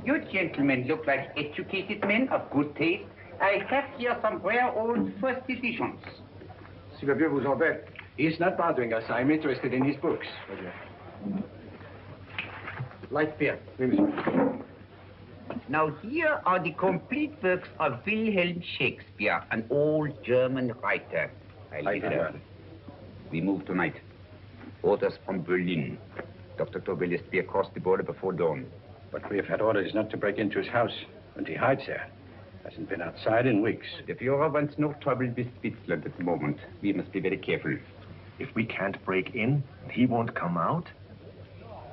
You gentlemen look like educated men of good taste. I have here some rare old first editions. Si le vieux vous embête. He's not bothering us. I'm interested in his books. Light beer. Oui, monsieur. Now, here are the complete works of Wilhelm Shakespeare, an old German writer. We move tonight. Orders from Berlin. Dr. Tobel is to be across the border before dawn. But we have had orders not to break into his house, and he hides there. Hasn't been outside in weeks. The Führer wants no trouble with Switzerland at the moment. We must be very careful. If we can't break in, he won't come out?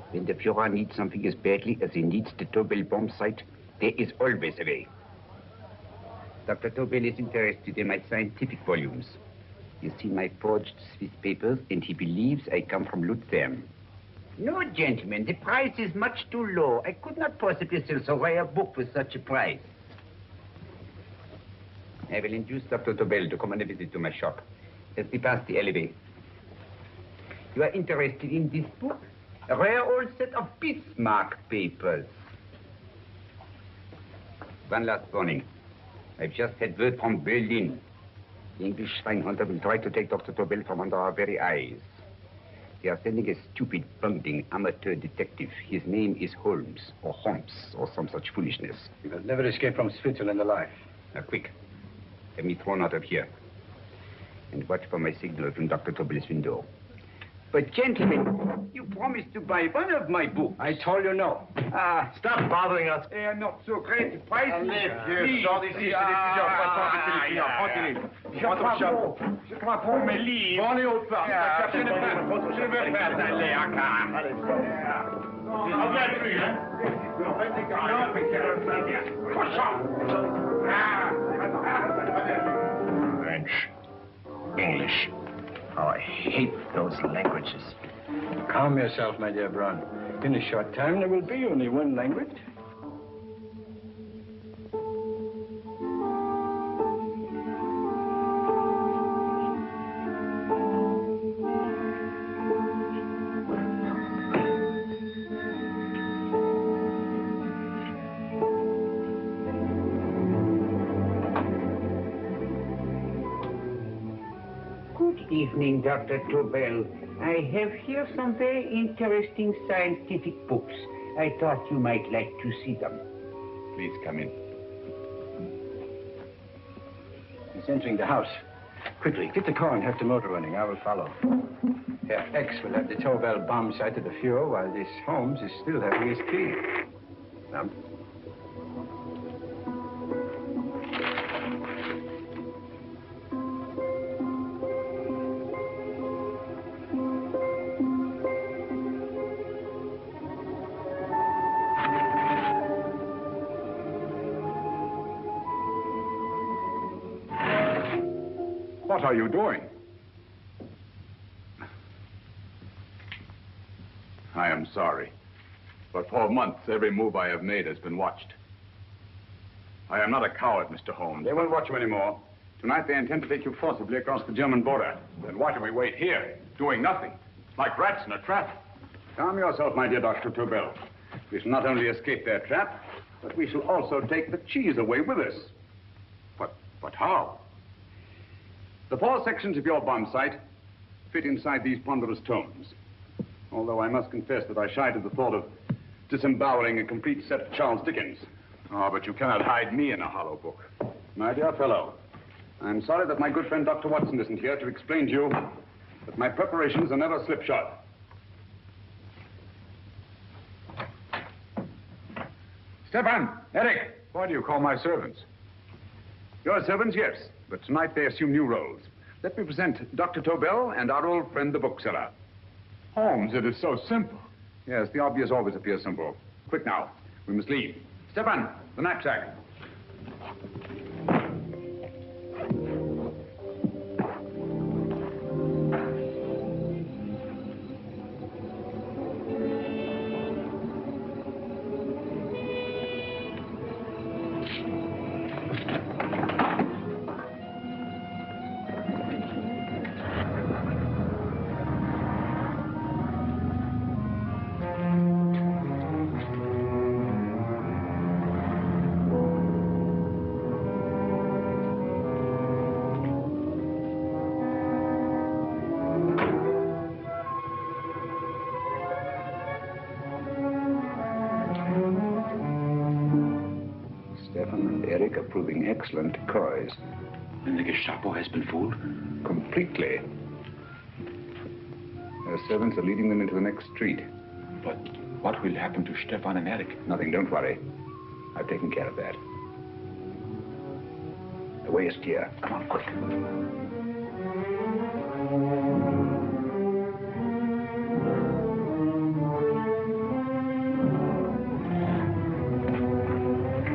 When the Führer needs something as badly as he needs the Tobel bomb site, there is always a way. Dr. Tobel is interested in my scientific volumes. He's seen my forged Swiss papers, and he believes I come from Luzern. No, gentlemen, the price is much too low. I could not possibly sell so rare a book for such a price. I will induce Dr. Tobel to come on a visit to my shop. As we pass the alleyway. You are interested in this book? A rare old set of Bismarck papers. One last warning. I've just had word from Berlin. The English Schweinhunter will try to take Dr. Tobel from under our very eyes. They are sending a stupid, bungling amateur detective. His name is Holmes, or some such foolishness. He will never escape from Switzerland alive. Now, quick. Have me thrown out of here. And watch for my signal from Dr. Tobel's window. But, gentlemen, you promised to buy one of my books. I told you no. Stop bothering us. They are not so great. The price is... Je crois pour mes livres. Dans les hautes parts. Je ne veux pas d'aller à car. French. English. Oh, I hate those languages. Calm yourself, my dear Brown. In a short time, there will be only one language. Evening, Dr. Tobel. I have here some very interesting scientific books. I thought you might like to see them. Please come in. He's entering the house. Quickly, get the car and have the motor running. I will follow. Herr X will have the Tobel bomb site to the Fuhrer while this Holmes is still having his tea. Now. What are you doing? I am sorry, but for months, every move I have made has been watched. I am not a coward, Mr. Holmes. They won't watch you anymore. Tonight, they intend to take you forcibly across the German border. Then why do we wait here, doing nothing, like rats in a trap? Calm yourself, my dear Dr. Tobel. We shall not only escape their trap, but we shall also take the cheese away with us. But how? The 4 sections of your bomb site fit inside these ponderous tomes. Although I must confess that I shied at the thought of disemboweling a complete set of Charles Dickens. Oh, but you cannot hide me in a hollow book. My dear fellow, I'm sorry that my good friend Dr. Watson isn't here to explain to you that my preparations are never slipshod. Stefan, Eric, why do you call my servants? Your servants, yes. But tonight they assume new roles. Let me present Dr. Tobel and our old friend, the bookseller. Holmes, it is so simple. Yes, the obvious always appears simple. Quick now, we must leave. Stefan, the knapsack. Eric are proving excellent decoys. Then the Gestapo has been fooled? Completely. Their servants are leading them into the next street. But what will happen to Stefan and Eric? Nothing, don't worry. I've taken care of that. The way is clear. Come on, quick.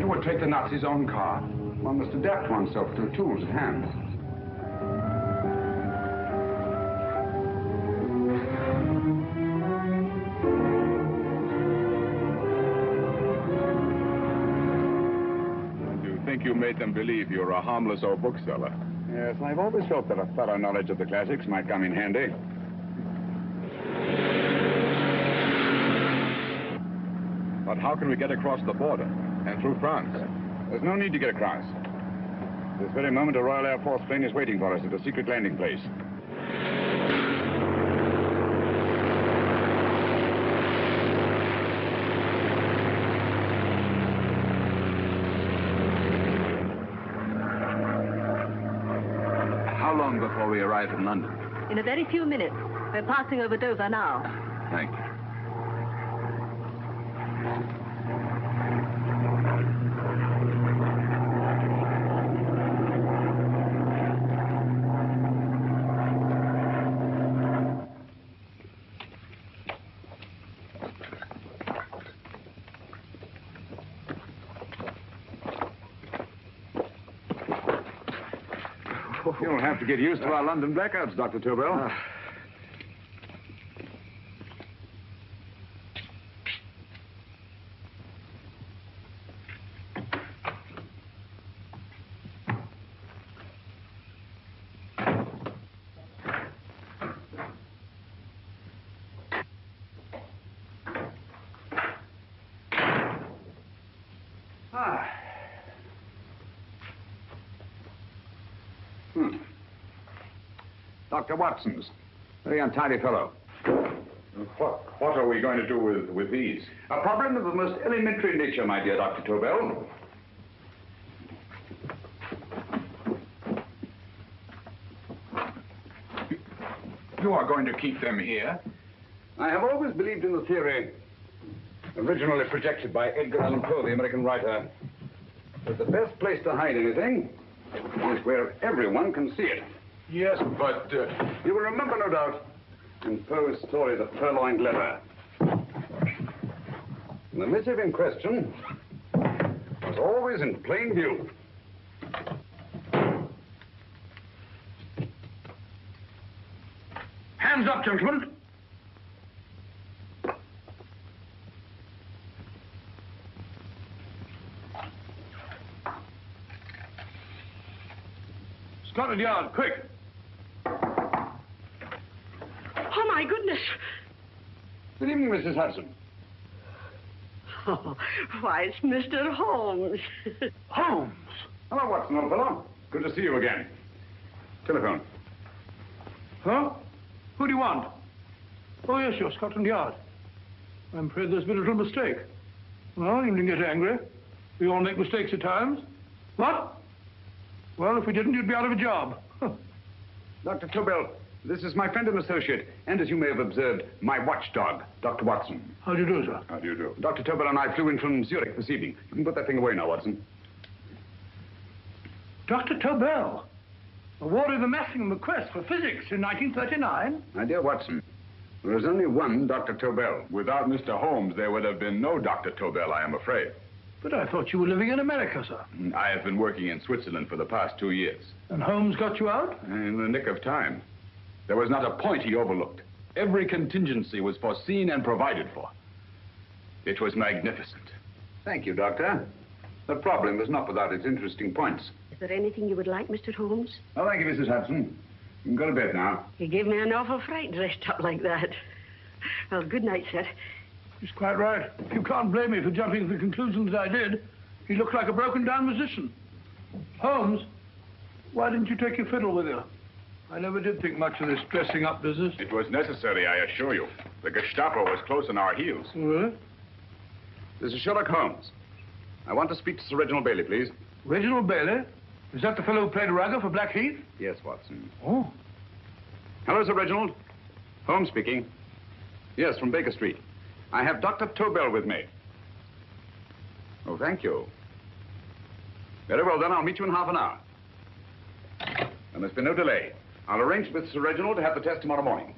You would take the Nazis' own car. One must adapt oneself to the tools at hand. You made them believe you're a harmless old bookseller. Yes, I've always felt that a thorough knowledge of the classics might come in handy. But how can we get across the border and through France? There's no need to get across. This very moment, a Royal Air Force plane is waiting for us at a secret landing place. How long before we arrive in London? In a very few minutes. We're passing over Dover now. Thank you. You'll have to get used to our London blackouts, Dr. Tobel. Dr. Watson's. Very untidy fellow. What are we going to do with these? A problem of the most elementary nature, my dear Dr. Tobel. You are going to keep them here? I have always believed in the theory, originally projected by Edgar Allan Poe, the American writer, that the best place to hide anything is where everyone can see it. Yes, but you will remember, no doubt, in Poe's story, The Purloined Letter. The missive in question was always in plain view. Hands up, gentlemen. Scotland Yard, quick. Oh, my goodness. Good evening, Mrs. Hudson. Oh, why, it's Mr. Holmes. Holmes? Hello, Watson, old fellow. Good to see you again. Telephone. Huh? Who do you want? Oh, yes, you're Scotland Yard. I'm afraid there's been a little mistake. Well, you needn't get angry. We all make mistakes at times. What? Well, if we didn't, you'd be out of a job. Huh. Dr. Tobel, this is my friend and associate, and as you may have observed, my watchdog, Dr. Watson. How do you do, sir? How do you do? Dr. Tobel and I flew in from Zurich this evening. You can put that thing away now, Watson. Dr. Tobel, awarded the Massingham Bequest for physics in 1939. My dear Watson, there is only one Dr. Tobel. Without Mr. Holmes, there would have been no Dr. Tobel, I am afraid. But I thought you were living in America, sir. I have been working in Switzerland for the past 2 years. And Holmes got you out? In the nick of time. There was not a point he overlooked. Every contingency was foreseen and provided for. It was magnificent. Thank you, Doctor. The problem is not without its interesting points. Is there anything you would like, Mr. Holmes? Oh, thank you, Mrs. Hudson. You can go to bed now. You gave me an awful fright dressed up like that. Well, good night, sir. He's quite right. You can't blame me for jumping to the conclusions I did. He looked like a broken-down musician. Holmes, why didn't you take your fiddle with you? I never did think much of this dressing-up business. It was necessary, I assure you. The Gestapo was close on our heels. Really? This is Sherlock Holmes. I want to speak to Sir Reginald Bailey, please. Reginald Bailey? Is that the fellow who played Rugger for Blackheath? Yes, Watson. Oh. Hello, Sir Reginald. Holmes speaking. Yes, from Baker Street. I have Dr. Tobel with me. Oh, thank you. Very well, then. I'll meet you in half an hour. There must be no delay. I'll arrange with Sir Reginald to have the test tomorrow morning.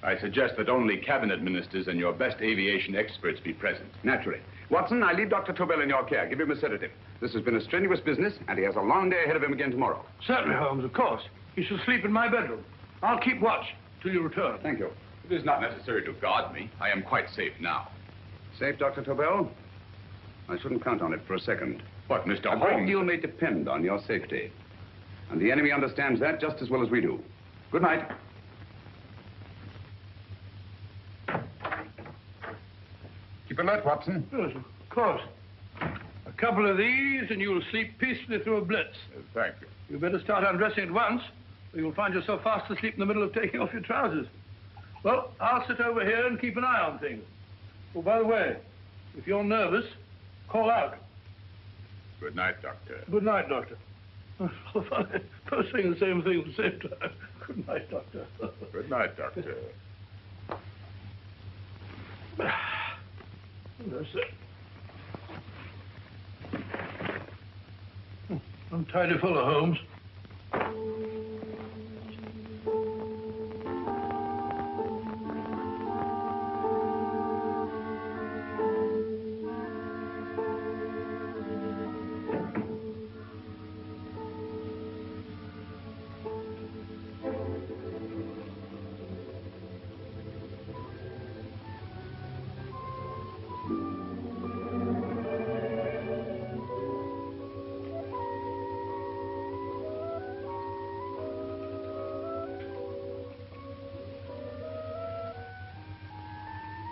I suggest that only cabinet ministers and your best aviation experts be present. Naturally. Watson, I leave Dr. Tobel in your care. Give him a sedative. This has been a strenuous business, and he has a long day ahead of him again tomorrow. Certainly, Holmes, of course. He shall sleep in my bedroom. I'll keep watch till you return. Thank you. It is not necessary to guard me. I am quite safe now. Safe, Dr. Tobel? I shouldn't count on it for a second. But, Mr. Holmes... A great deal may depend on your safety. And the enemy understands that just as well as we do. Good night. Keep alert, Watson. Yes, of course. A couple of these, and you'll sleep peacefully through a blitz. Thank you. You better start undressing at once, or you'll find yourself fast asleep in the middle of taking off your trousers. Well, I'll sit over here and keep an eye on things. Oh, by the way, if you're nervous, call out. Good night, Doctor. Good night, Doctor. Both saying the same thing at the same time. Good night, Doctor. Good night, Doctor. That's it. Untidy fellow, Holmes.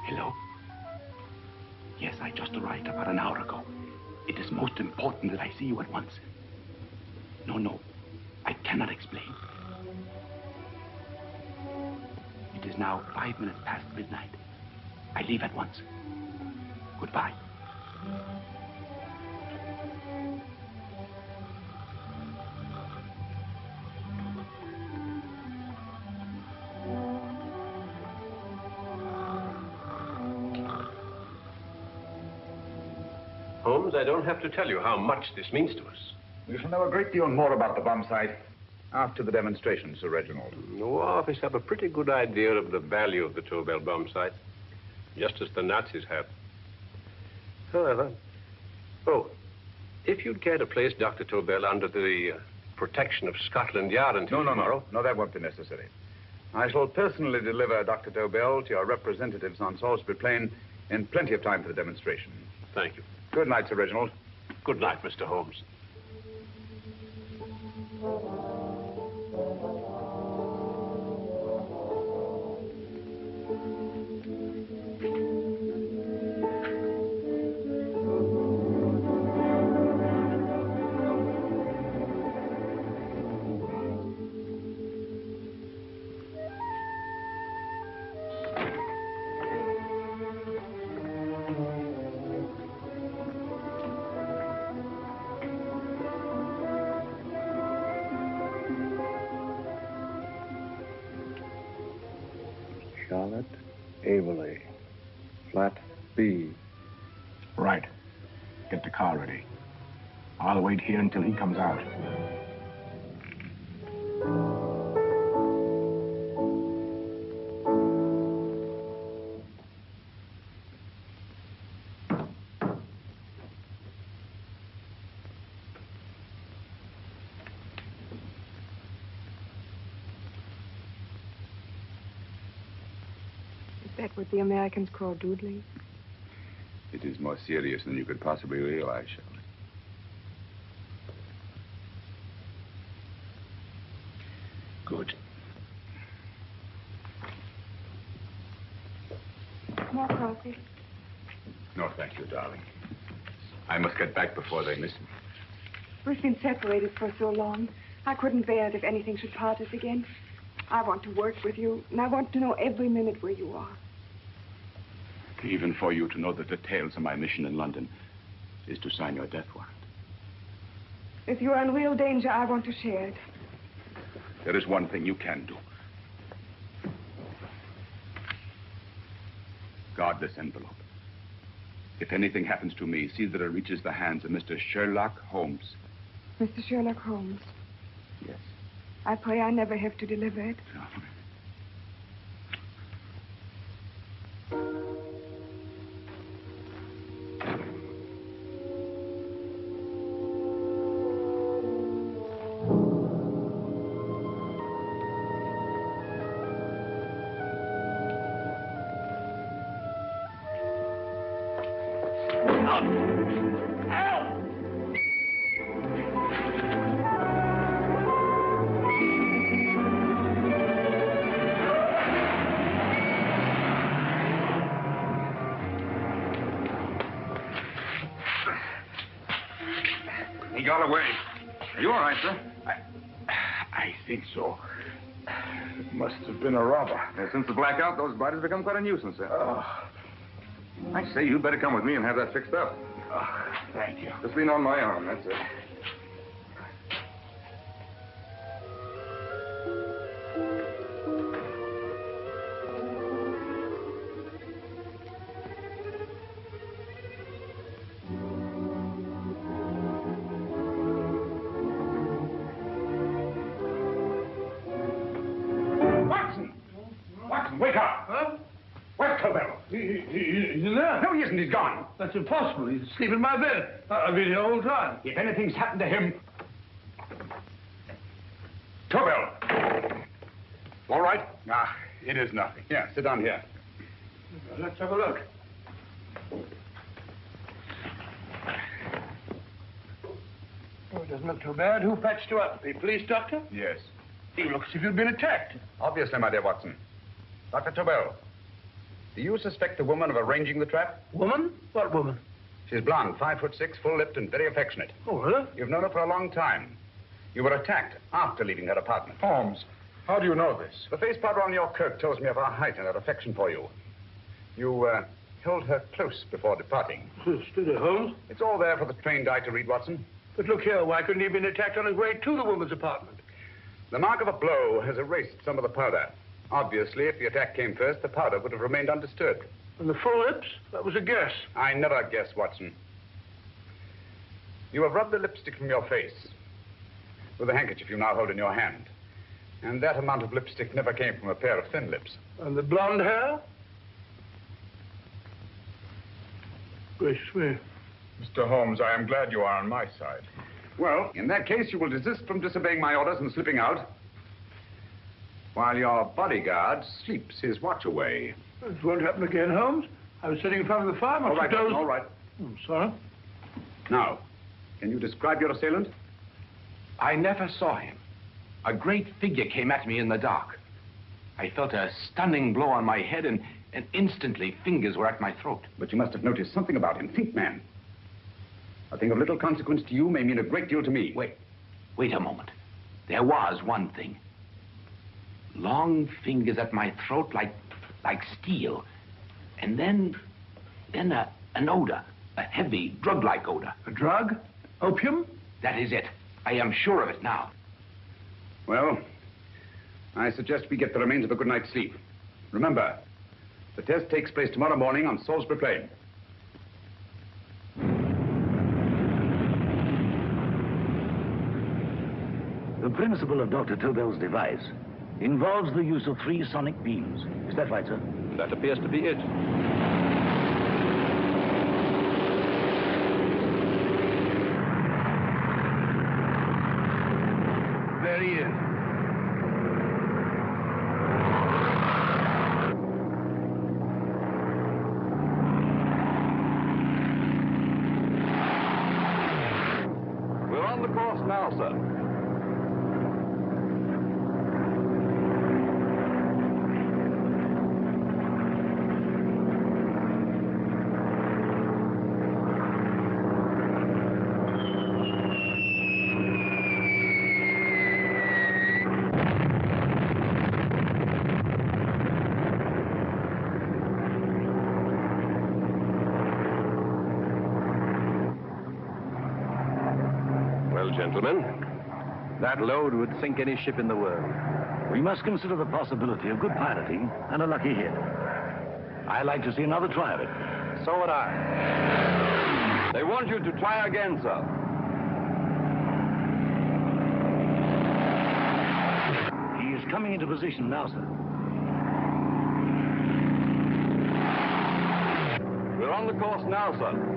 Hello? Yes, I just arrived about an hour ago. It is most important that I see you at once. No, I cannot explain. It is now 5 minutes past midnight. I leave at once. Goodbye. Holmes, I don't have to tell you how much this means to us. We shall know a great deal more about the bomb site after the demonstration, Sir Reginald. The War Office have a pretty good idea of the value of the Tobel bomb site, just as the Nazis have. However, if you'd care to place Dr. Tobel under the protection of Scotland Yard until tomorrow... No, that won't be necessary. I shall personally deliver Dr. Tobel to your representatives on Salisbury Plain in plenty of time for the demonstration. Thank you. Good night, Sir Reginald. Good night, Mr. Holmes. Charlotte Averley, flat B. Right. Get the car ready. I'll wait here until he comes out. Is that what the Americans call doodling? It is more serious than you could possibly realize, Shirley. Good. More coffee? No, thank you, darling. I must get back before they miss me. We've been separated for so long. I couldn't bear it if anything should part us again. I want to work with you, and I want to know every minute where you are. Even for you to know the details of my mission in London is to sign your death warrant. If you are in real danger, I want to share it. There is one thing you can do. Guard this envelope. If anything happens to me, see that it reaches the hands of Mr. Sherlock Holmes. Mr. Sherlock Holmes. Yes. I pray I never have to deliver it. He got away. Are you all right, sir? I think so. It must have been a robber. Since the blackout, those bodies become quite a nuisance, sir. I say, you'd better come with me and have that fixed up. Thank you. Just lean on my arm, that's it. Wake up! Huh? Where's Tobel? He's in there. No, he isn't. He's gone. That's impossible. He's asleep in my bed. I've been here all the time. If anything's happened to him... Tobel! All right? It is nothing. Yeah, sit down here. Let's have a look. Oh, it doesn't look too bad. Who patched you up? The police doctor? Yes. You look as if you'd been attacked. Obviously, my dear Watson. Dr. Tobel, do you suspect the woman of arranging the trap? Woman? What woman? She's blonde, 5'6", full-lipped, and very affectionate. Oh, really? You've known her for a long time. You were attacked after leaving her apartment. Holmes, how do you know this? The face powder on your coat tells me of her height and her affection for you. You held her close before departing. Steady, Holmes. It's all there for the trained eye to read, Watson. But look here, why couldn't he have been attacked on his way to the woman's apartment? The mark of a blow has erased some of the powder. Obviously, if the attack came first, the powder would have remained undisturbed. And the full lips? That was a guess. I never guess, Watson. You have rubbed the lipstick from your face with the handkerchief you now hold in your hand. And that amount of lipstick never came from a pair of thin lips. And the blonde hair? Gracious me. Mr. Holmes, I am glad you are on my side. Well, in that case, you will desist from disobeying my orders and slipping out while your bodyguard sleeps his watch away. It won't happen again, Holmes. I was sitting in front of the fire. All right, Watson, all right. I'm sorry. Now, can you describe your assailant? I never saw him. A great figure came at me in the dark. I felt a stunning blow on my head, and instantly fingers were at my throat. But you must have noticed something about him. Think, man. A thing of little consequence to you may mean a great deal to me. Wait a moment. There was one thing. Long fingers at my throat like steel. And then an odor. A heavy, drug-like odor. A drug? Opium? That is it. I am sure of it now. Well, I suggest we get the remains of a good night's sleep. Remember, the test takes place tomorrow morning on Salisbury Plain. The principle of Dr. Tobel's device involves the use of 3 sonic beams. Is that right, sir? That appears to be it. There he is. We're on the course now, sir. gentlemen. That load would sink any ship in the world. We must consider the possibility of good piloting and a lucky hit. I'd like to see another try of it. So would I. They want you to try again, sir. He is coming into position now, sir. We're on the course now, sir.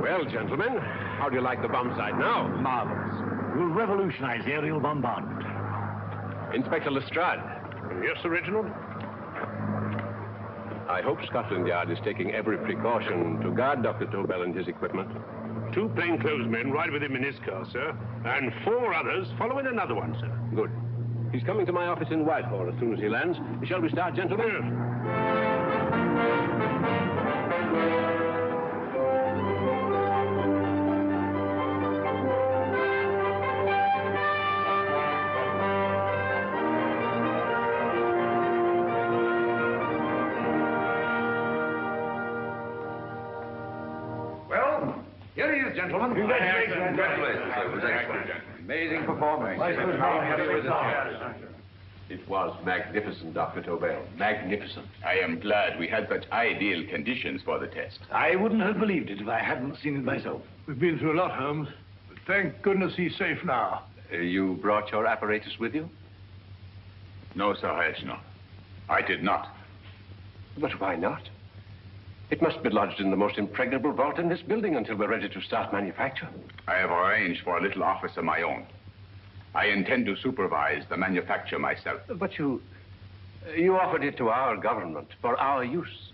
Well, gentlemen, how do you like the bomb sight now? Marvelous. Will revolutionize aerial bombardment. Inspector Lestrade. Yes, Sir Reginald? I hope Scotland Yard is taking every precaution to guard Dr. Tobel and his equipment. 2 plainclothesmen ride with him in his car, sir, and 4 others follow in another one, sir. Good. He's coming to my office in Whitehall as soon as he lands. Shall we start, gentlemen? Yes. Well, here he is, gentlemen. Congratulations. Congratulations, sir. It was excellent. Amazing performance. It was magnificent, Dr. Tobel. Magnificent. I am glad we had such ideal conditions for the test. I wouldn't have believed it if I hadn't seen it myself. We've been through a lot, Holmes, but thank goodness he's safe now. You brought your apparatus with you? No, Sir Reginald. I did not. But why not? It must be lodged in the most impregnable vault in this building until we're ready to start manufacture. I have arranged for a little office of my own. I intend to supervise the manufacture myself. But you offered it to our government for our use.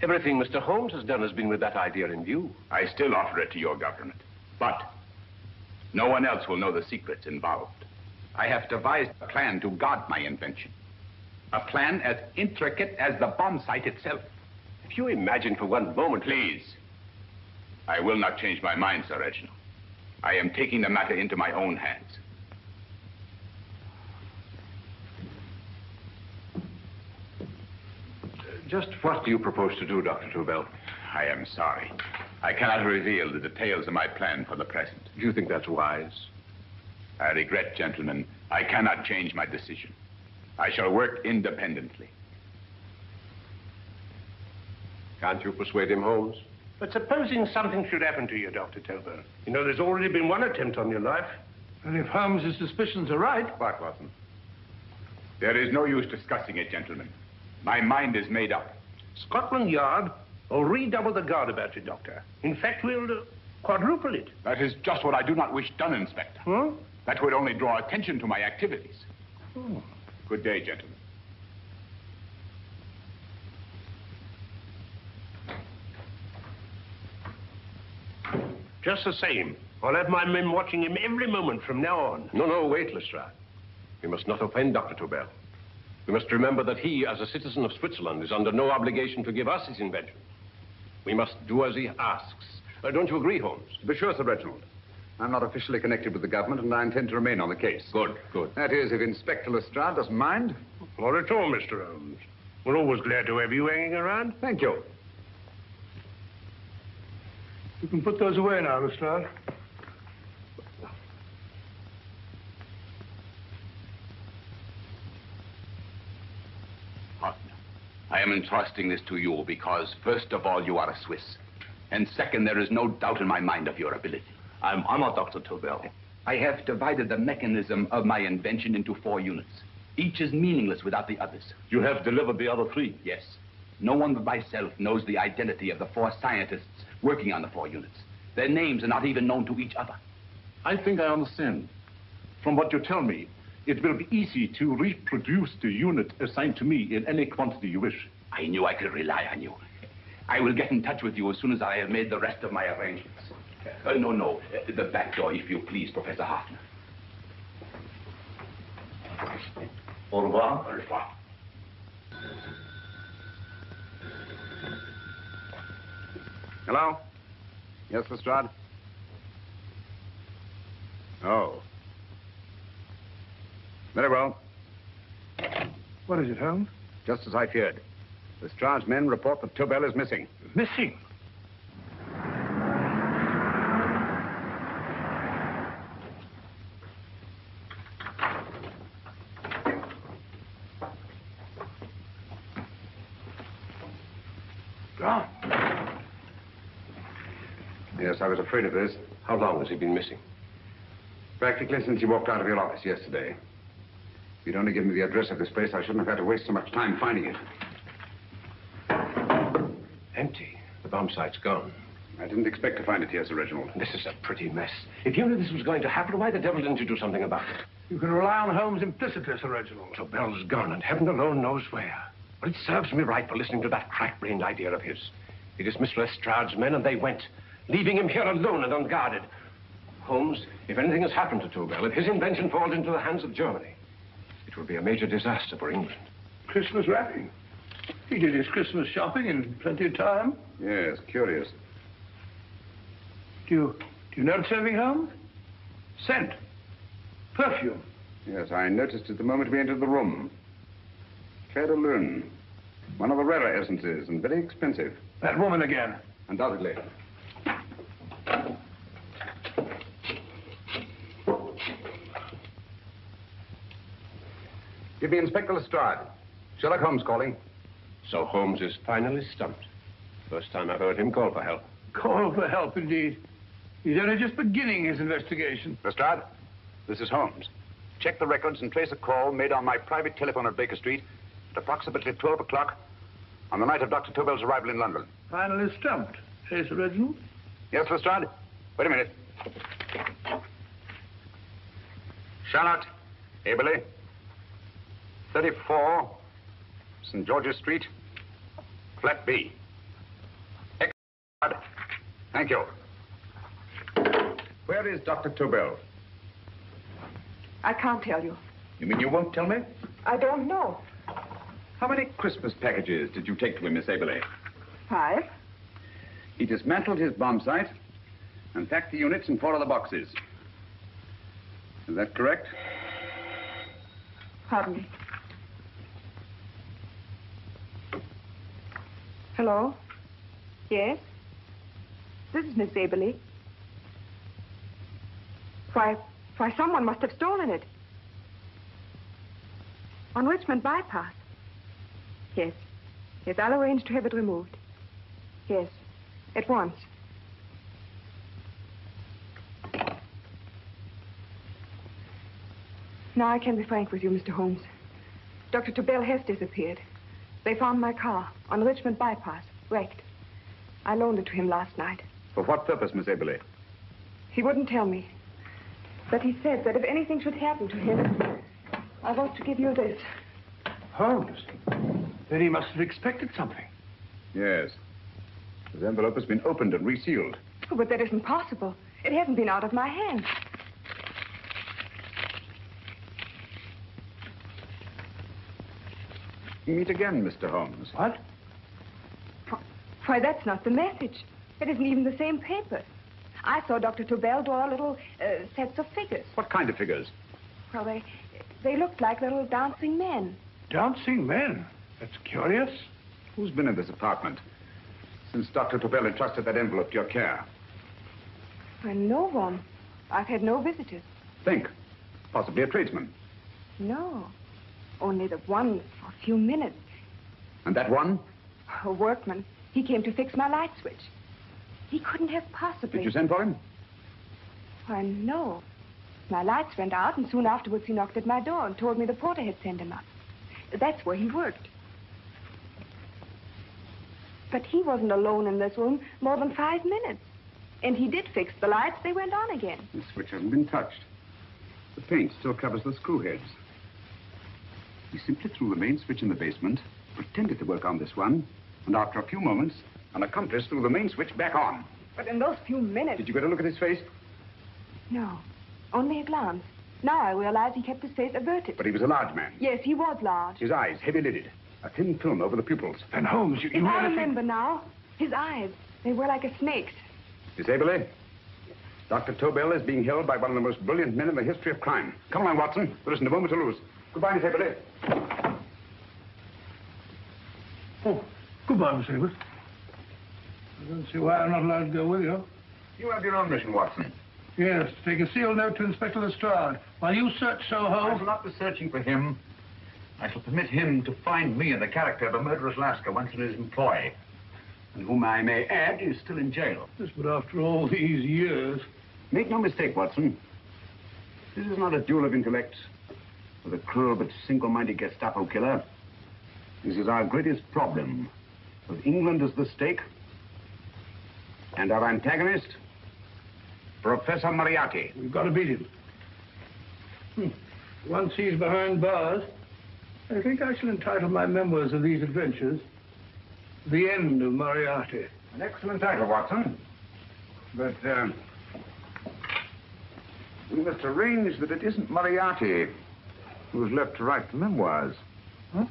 Everything Mr. Holmes has done has been with that idea in view. I still offer it to your government. But no one else will know the secrets involved. I have devised a plan to guard my invention. A plan as intricate as the bomb site itself. If you imagine for one moment... Please. I will not change my mind, Sir Reginald. I am taking the matter into my own hands. Just what do you propose to do, Dr. Tobel? I am sorry. I cannot reveal the details of my plan for the present. Do you think that's wise? I regret, gentlemen, I cannot change my decision. I shall work independently. Can't you persuade him, Holmes? But supposing something should happen to you, Dr. Tobel. You know, there's already been one attempt on your life. And if Holmes's suspicions are right... What, Watson? There is no use discussing it, gentlemen. My mind is made up. Scotland Yard will redouble the guard about you, Doctor. In fact, we'll quadruple it. That is just what I do not wish done, Inspector. Huh? That would only draw attention to my activities. Oh. Good day, gentlemen. Just the same, I'll have my men watching him every moment from now on. No, wait, Lestrade. We must not offend Dr. Tobel. We must remember that he, as a citizen of Switzerland, is under no obligation to give us his invention. We must do as he asks. Don't you agree, Holmes? To be sure, Sir Reginald. I'm not officially connected with the government, and I intend to remain on the case. Good. That is, if Inspector Lestrade doesn't mind. Not at all, Mr. Holmes. We're always glad to have you hanging around. Thank you. You can put those away now, Lestrade. Partner, I am entrusting this to you because, first of all, you are a Swiss. And second, there is no doubt in my mind of your ability. I'm honored, Dr. Tobel. I have divided the mechanism of my invention into 4 units. Each is meaningless without the others. You have delivered the other 3? Yes. No one but myself knows the identity of the 4 scientists working on the 4 units. Their names are not even known to each other. I think I understand. From what you tell me, it will be easy to reproduce the unit assigned to me in any quantity you wish. I knew I could rely on you. I will get in touch with you as soon as I have made the rest of my arrangements. No. The back door, if you please, Professor Hartner. Au revoir. Au revoir. Hello? Yes, Lestrade? Oh. Very well. What is it, Holmes? Just as I feared. Lestrade's men report that Tobel is missing. Missing? Gone. Yes, I was afraid of this. How long has he been missing? Practically since you walked out of your office yesterday. If you'd only given me the address of this place, I shouldn't have had to waste so much time finding it. Empty. The bomb site's gone. I didn't expect to find it here, Sir Reginald. This is a pretty mess. If you knew this was going to happen, why the devil didn't you do something about it? You can rely on Holmes implicitly, Sir Reginald. Tobel's gone, and heaven alone knows where. But it serves me right for listening to that crack-brained idea of his. He dismissed Lestrade's men, and they went, leaving him here alone and unguarded. Holmes, if anything has happened to Tobel, if his invention falls into the hands of Germany, it will be a major disaster for England. Christmas wrapping. He did his Christmas shopping in plenty of time. Yes, curious. Do you notice anything, Holmes? Scent. Perfume. Yes, I noticed it the moment we entered the room. Claire de Lune. One of the rarer essences, and very expensive. That woman again. Undoubtedly. Give me Inspector Lestrade. Sherlock Holmes calling. So Holmes is finally stumped. First time I've heard him call for help. Call for help, indeed. He's only just beginning his investigation. Lestrade, this is Holmes. Check the records and trace a call made on my private telephone at Baker Street at approximately 12 o'clock on the night of Dr. Tobel's arrival in London. Finally stumped. Hey, Sir Reginald? Yes, Lestrade? Wait a minute. Charlotte, Aberley, 34, St. George's Street, flat B. Excellent. Thank you. Where is Dr. Tobel? I can't tell you. You mean you won't tell me? I don't know. How many Christmas packages did you take to him, Miss Aberley? 5. He dismantled his bomb site and packed the units in 4 other boxes. Is that correct? Pardon me. Hello? Yes? This is Miss Aberley. Why, someone must have stolen it. On Richmond Bypass. Yes. Yes, I'll arrange to have it removed. Yes, at once. Now I can be frank with you, Mr. Holmes. Dr. Tobel has disappeared. They found my car on Richmond Bypass, wrecked. I loaned it to him last night. For what purpose, Miss Aberley? He wouldn't tell me. But he said that if anything should happen to him, I want to give you this. Holmes? Then he must have expected something. Yes. His envelope has been opened and resealed. Oh, but that isn't possible. It hasn't been out of my hands. Meet again, Mr. Holmes. What? Why, that's not the message. It isn't even the same paper. I saw Dr. Tobel draw little sets of figures. What kind of figures? Well, they looked like little dancing men. Dancing men? That's curious. Who's been in this apartment since Dr. Tobel entrusted that envelope to your care? Well, no one. I've had no visitors. Think. Possibly a tradesman. No. Only the one for a few minutes. And that one? A workman. He came to fix my light switch. He couldn't have possibly... Did you send for him? Why, no. My lights went out, and soon afterwards he knocked at my door and told me the porter had sent him up. That's where he worked. But he wasn't alone in this room more than 5 minutes. And he did fix the lights. They went on again. The switch hasn't been touched. The paint still covers the screw heads. He simply threw the main switch in the basement, pretended to work on this one, and after a few moments, an accomplice threw the main switch back on. But in those few minutes... Did you get a look at his face? No, only a glance. Now I realize he kept his face averted. But he was a large man. Yes, he was large. His eyes heavy-lidded. A thin film over the pupils. And Holmes, you I remember now. His eyes. They were like a snake's. Miss Aberley, Dr. Tobel is being held by one of the most brilliant men in the history of crime. Come along, Watson. There isn't a moment to lose. Goodbye, Miss Aberley. Oh, goodbye, Miss Abbott. I don't see why I'm not allowed to go with you. You have your own mission, Watson. Yes, take a sealed note to Inspector Lestrade. While you search Soho... I shall not be searching for him. I shall permit him to find me in the character of a murderous Lascar once in his employ, and whom I may add is still in jail. Yes, but after all these years... Make no mistake, Watson. This is not a duel of intellects with a cruel but single-minded Gestapo killer. This is our greatest problem, with England as the stake, and our antagonist, Professor Moriarty. We've got to beat him. Once he's behind bars, I think I shall entitle my memoirs of these adventures, The End of Moriarty. An excellent title, Watson. But, we must arrange that it isn't Moriarty who's left to write the memoirs. Huh?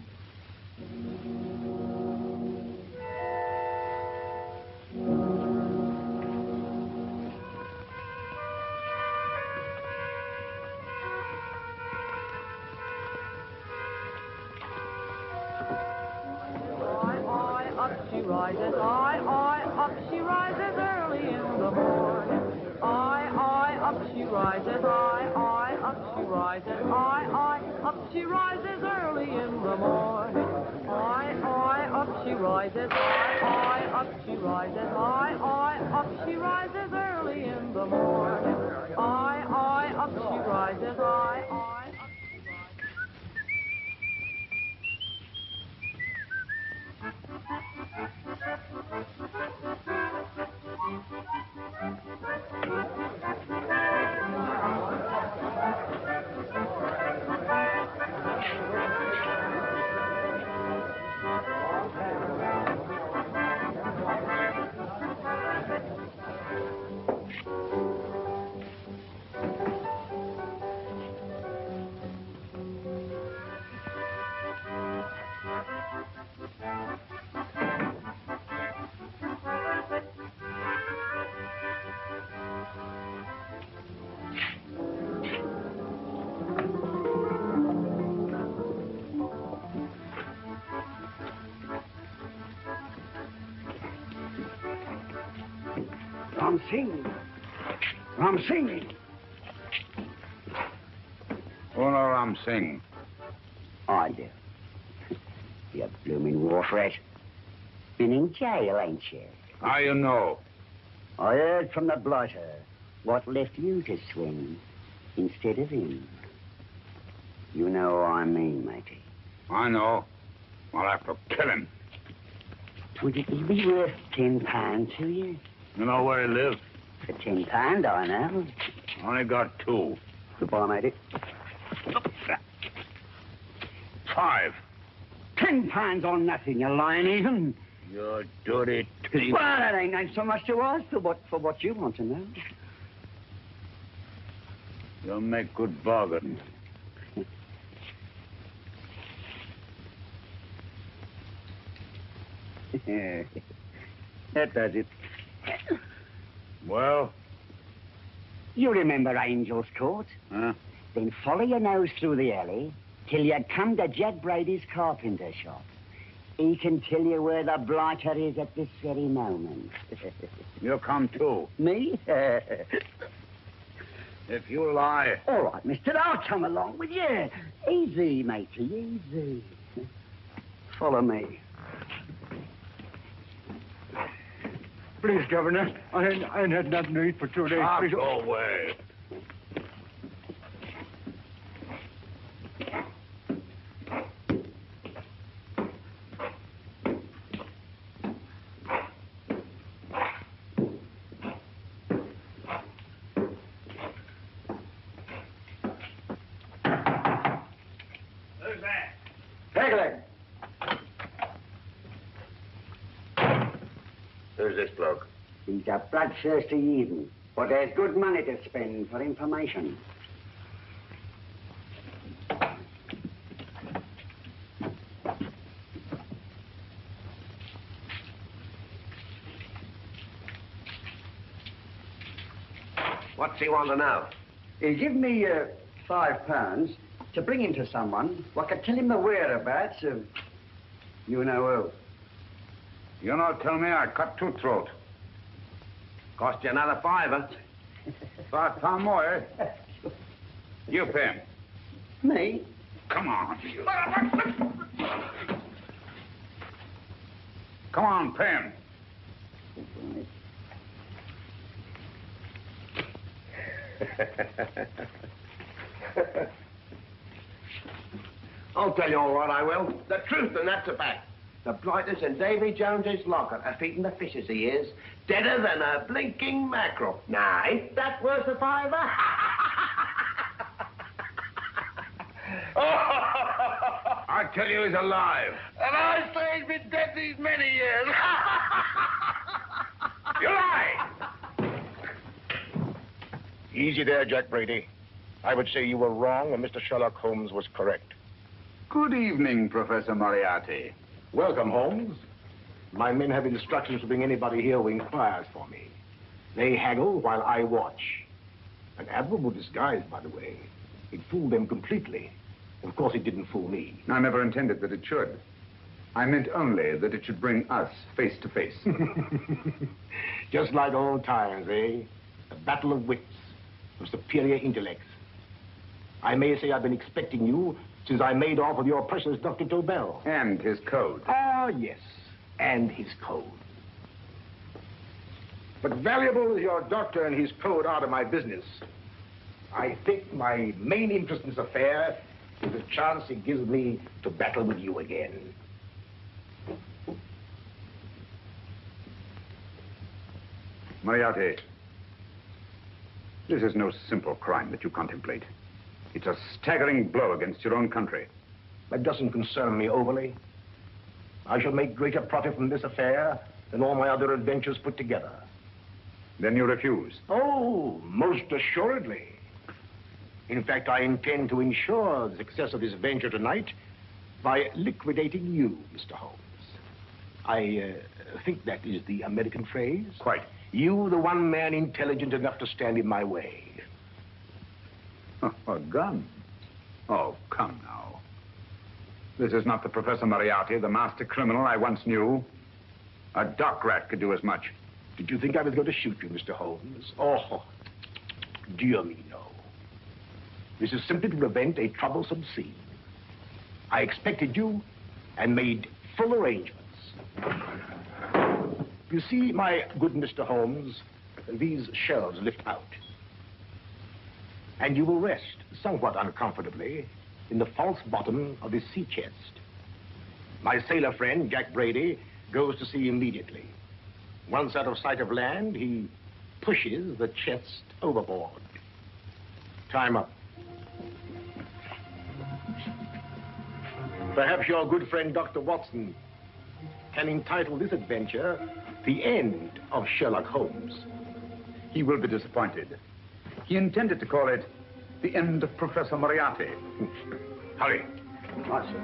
Ram Singh. Oh, no, Ram Singh. I do. You blooming wharf rat. Been in jail, ain't you? How you know? I heard from the blotter what left you to swing instead of him. You know what I mean, matey. I know. I'll have to kill him. Would it be worth £10 to you? You know where he lives? For £10, I know. Only got 2. Goodbye, matey. 5. £10 on nothing, you lying heathen. You dirty thief. Well, that ain't so much to ask for what you want to know. You'll make good bargain. That does it. Well? You remember Angel's Court? Huh? Then follow your nose through the alley till you come to Jack Brady's carpenter shop. He can tell you where the blighter is at this very moment. You'll come too. Me? If you lie. All right, mister, I'll come along with you. Easy, matey, easy. Follow me. Please, Governor, I ain't had nothing to eat for 2 days. Ah, Please. go away. Who's that? Pegleg. Who's this bloke? He's a bloodthirsty heathen, but there's good money to spend for information. What's he want to know? He give me £5 to bring him to someone what could tell him the whereabouts of you know who. You not tell me I cut two throat. Cost you another £5. £5 more, eh? You pay him. Me? Come on. Come on, pay him. I'll tell you all right, I will. The truth, and that's a fact. The blighters in Davy Jones's locker are feeding the fishes he is, deader than a blinking mackerel. Now, ain't that worth a £5? I tell you he's alive. And I say he's been dead these many years. You lie! Easy there, Jack Brady. I would say you were wrong and Mr. Sherlock Holmes was correct. Good evening, Professor Moriarty. Welcome, Holmes. My men have instructions to bring anybody here who inquires for me. They haggle while I watch. An admirable disguise, by the way. It fooled them completely. Of course, it didn't fool me. I never intended that it should. I meant only that it should bring us face to face. Just like old times, eh? A battle of wits, of superior intellects. I may say I've been expecting you since I made off with your precious Dr. Tobel. And his code. Ah, yes, and his code. But valuable as your doctor and his code are to my business, I think my main interest in this affair is the chance it gives me to battle with you again. Moriarty, this is no simple crime that you contemplate. It's a staggering blow against your own country. That doesn't concern me overly. I shall make greater profit from this affair than all my other adventures put together. Then you refuse? Oh, most assuredly. In fact, I intend to ensure the success of this venture tonight by liquidating you, Mr. Holmes. I think that is the American phrase. Quite. You, the one man intelligent enough to stand in my way. A gun? Oh, come now. This is not the Professor Moriarty, the master criminal I once knew. A dock rat could do as much. Did you think I was going to shoot you, Mr. Holmes? Oh, dear me, no. This is simply to prevent a troublesome scene. I expected you and made full arrangements. You see, my good Mr. Holmes, these shelves lift out. And you will rest, somewhat uncomfortably, in the false bottom of this sea chest. My sailor friend, Jack Brady, goes to sea immediately. Once out of sight of land, he pushes the chest overboard. Time up. Perhaps your good friend, Dr. Watson, can entitle this adventure The End of Sherlock Holmes. He will be disappointed. He intended to call it The End of Professor Moriarty. Hurry. Right, sir.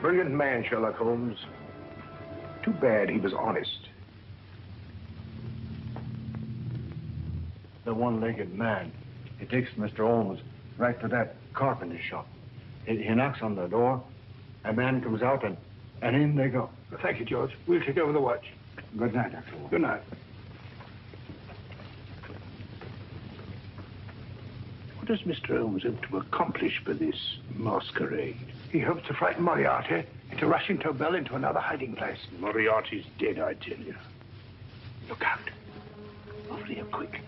Brilliant man, Sherlock Holmes. Too bad he was honest. The one-legged man. He takes Mr. Holmes right to that carpenter shop. He knocks on the door. A man comes out, and in they go. Thank you, George. We'll take over the watch. Good night, Dr. Holmes. Good night. What does Mr. Holmes hope to accomplish by this masquerade? He hopes to frighten Moriarty into rushing Tobel into another hiding place. Moriarty's dead, I tell you. Look out. Over here, quick.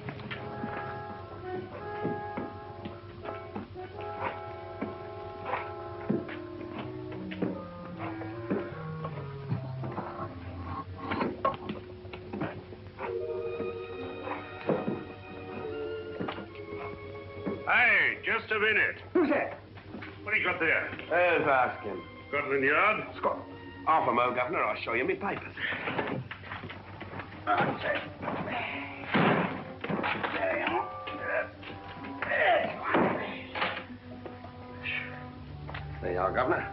Hey, just a minute. Who's that? What do you got there? Who's asking? Scotland Yard? Half a mo, Governor. I'll show you my papers. There you are. There you are, Governor.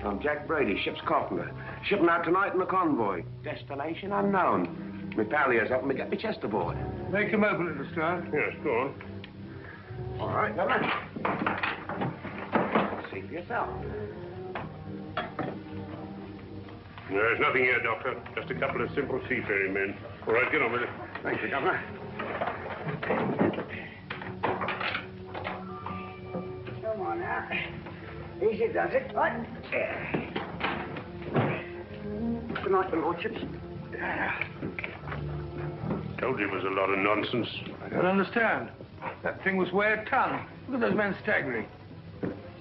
I'm Jack Brady, ship's carpenter. Shipping out tonight in the convoy. Destination unknown. My pal here's helping me get my chest aboard. Make him open it, Lestrade. Yes, go on. All right, Governor. See for yourself. There's nothing here, Doctor. Just a couple of simple seafaring men. All right, get on with it. Thank you, Governor. Come on now. Easy does it. What? Good night, the lordships. Told you it was a lot of nonsense. I don't understand. That thing was weigh a ton. Look at those men staggering.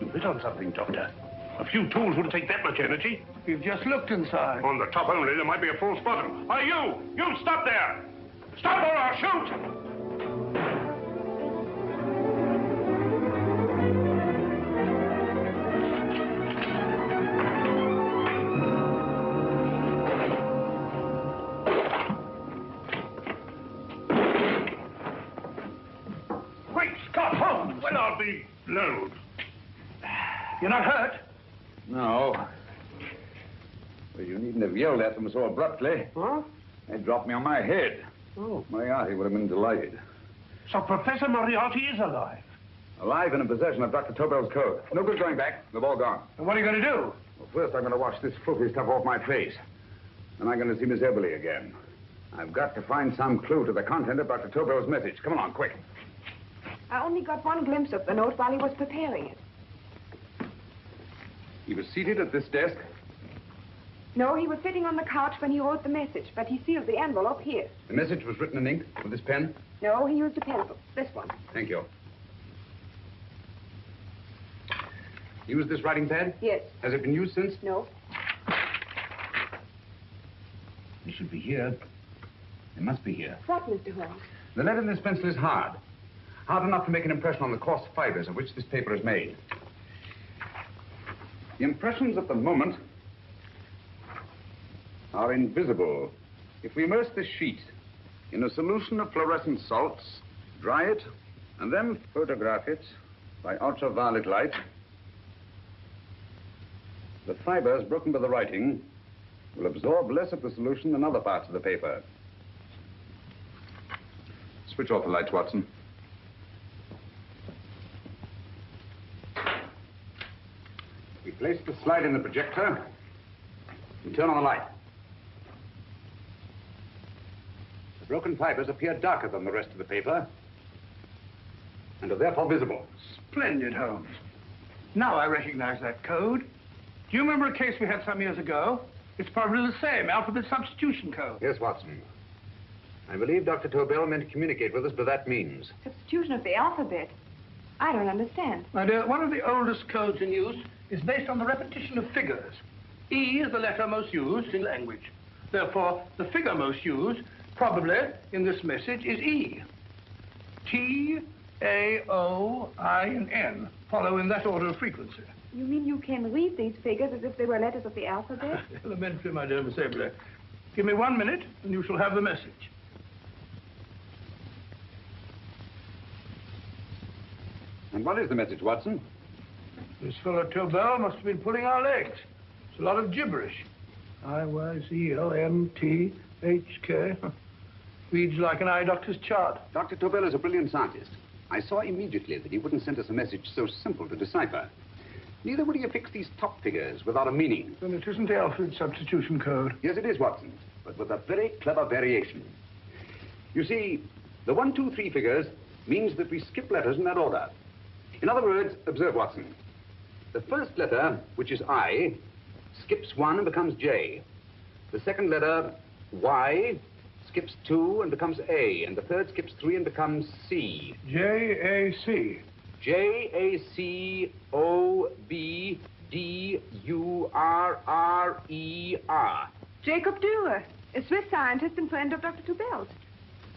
You hit on something, Doctor. A few tools wouldn't take that much energy. We've just looked inside. On the top only, there might be a false bottom. Hey, you! You stop there! Stop or I'll shoot! Great Scott, Holmes! Well, I'll be blowed. You're not hurt? No. Well, you needn't have yelled at them so abruptly. Huh? They dropped me on my head. Oh. Moriarty would have been delighted. So Professor Moriarty is alive? Alive and in possession of Dr. Tobel's code. No good going back. They've all gone. And what are you going to do? Well, first I'm going to wash this filthy stuff off my face. Then I'm going to see Miss Eberly again. I've got to find some clue to the content of Dr. Tobel's message. Come along, quick. I only got one glimpse of the note while he was preparing it. He was seated at this desk. No, he was sitting on the couch when he wrote the message, but he sealed the envelope here. The message was written in ink with this pen. No, he used a pencil. This one. Thank you. Used this writing pad? Yes. Has it been used since? No. It should be here. It must be here. What, Mr. Holmes? The lead in this pencil is hard. Hard enough to make an impression on the coarse fibers of which this paper is made. The impressions at the moment are invisible. If we immerse this sheet in a solution of fluorescent salts, dry it, and then photograph it by ultraviolet light, the fibers broken by the writing will absorb less of the solution than other parts of the paper. Switch off the lights, Watson. We place the slide in the projector and turn on the light. The broken fibers appear darker than the rest of the paper and are therefore visible. Splendid, Holmes. Now I recognize that code. Do you remember a case we had some years ago? It's probably the same, alphabet substitution code. Yes, Watson. I believe Dr. Tobel meant to communicate with us by that means. Substitution of the alphabet. I don't understand. My dear, one of the oldest codes in use is based on the repetition of figures. E is the letter most used in language. Therefore, the figure most used, probably, in this message is E. T, A, O, I, and N follow in that order of frequency. You mean you can read these figures as if they were letters of the alphabet? Elementary, my dear Miss Eberly. Give me 1 minute, and you shall have the message. And what is the message, Watson? This fellow Tobel must have been pulling our legs. It's a lot of gibberish. I-Y-Z-L-M-T-H-K. Reads like an eye doctor's chart. Dr. Tobel is a brilliant scientist. I saw immediately that he wouldn't send us a message so simple to decipher. Neither would he affix these top figures without a meaning. Then it isn't the alphabet substitution code. Yes, it is, Watson, but with a very clever variation. You see, the 1, 2, 3 figures means that we skip letters in that order. In other words, observe, Watson. The first letter, which is I, skips 1 and becomes J. The second letter, Y, skips 2 and becomes A. And the third skips 3 and becomes C. J-A-C. J-A-C-O-B-D-U-R-R-E-R. Jacob Dürer, a Swiss scientist and friend of Dr. Tobel's.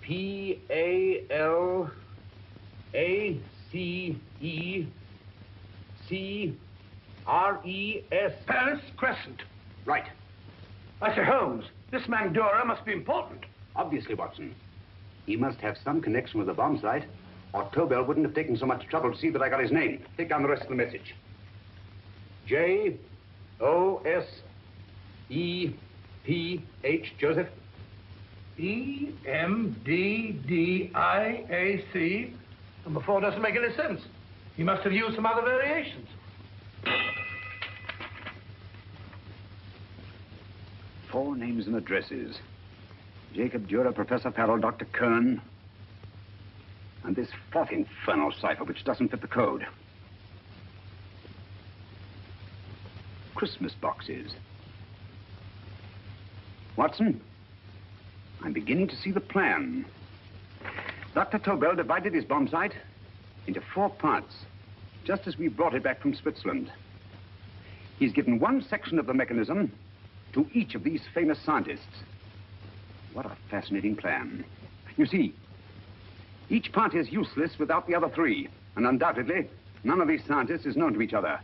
P-A-L-A-C-E-C-R-E-S. Paris Crescent. Right. I say, Holmes, this man Dora must be important. Obviously, Watson. He must have some connection with the bomb site, or Tobel wouldn't have taken so much trouble to see that I got his name. Take down the rest of the message. J-O-S-E-P-H, Joseph. E-M-D-D-I-A-C. Number 4 doesn't make any sense. He must have used some other variations. 4 names and addresses. Jacob Dura, Professor Farrell, Dr. Kern. And this 4th infernal cipher, which doesn't fit the code. Christmas boxes. Watson, I'm beginning to see the plan. Dr. Tobel divided his bomb site into 4 parts, just as we brought it back from Switzerland. He's given one section of the mechanism to each of these famous scientists. What a fascinating plan. You see, each part is useless without the other 3, and undoubtedly, none of these scientists is known to each other.